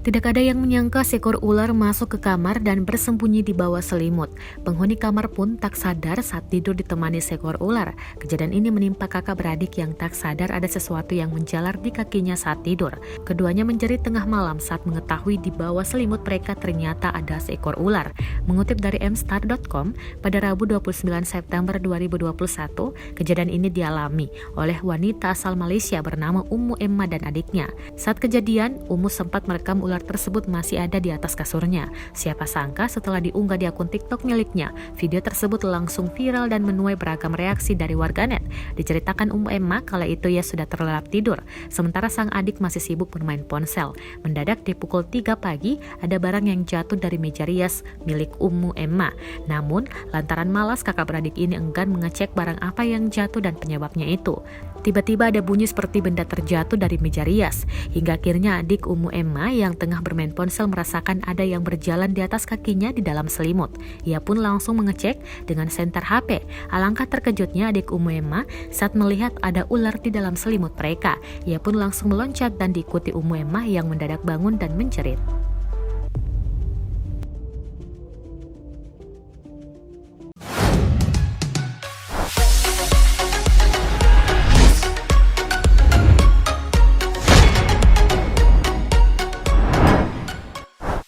Tidak ada yang menyangka seekor ular masuk ke kamar dan bersembunyi di bawah selimut. Penghuni kamar pun tak sadar saat tidur ditemani seekor ular. Kejadian ini menimpa kakak beradik yang tak sadar ada sesuatu yang menjalar di kakinya saat tidur. Keduanya menjerit tengah malam saat mengetahui di bawah selimut mereka ternyata ada seekor ular. Mengutip dari mstar.com, pada Rabu 29 September 2021, kejadian ini dialami oleh wanita asal Malaysia bernama Ummu Emma dan adiknya. Saat kejadian, Ummu sempat merekam ular tersebut masih ada di atas kasurnya. Siapa sangka setelah diunggah di akun TikTok miliknya, video tersebut langsung viral dan menuai beragam reaksi dari warganet. Diceritakan Ummu Emma kala itu ia sudah terlelap tidur, sementara sang adik masih sibuk bermain ponsel. Mendadak di pukul 3 pagi, ada barang yang jatuh dari meja rias milik Ummu Emma. Namun, lantaran malas kakak beradik ini enggan mengecek barang apa yang jatuh dan penyebabnya itu. Tiba-tiba ada bunyi seperti benda terjatuh dari meja rias, hingga akhirnya adik Ummu Emma yang tengah bermain ponsel merasakan ada yang berjalan di atas kakinya di dalam selimut. Ia pun langsung mengecek dengan senter HP. Alangkah terkejutnya adik Ummu Emma saat melihat ada ular di dalam selimut mereka. Ia pun langsung meloncat dan diikuti Ummu Emma yang mendadak bangun dan menjerit.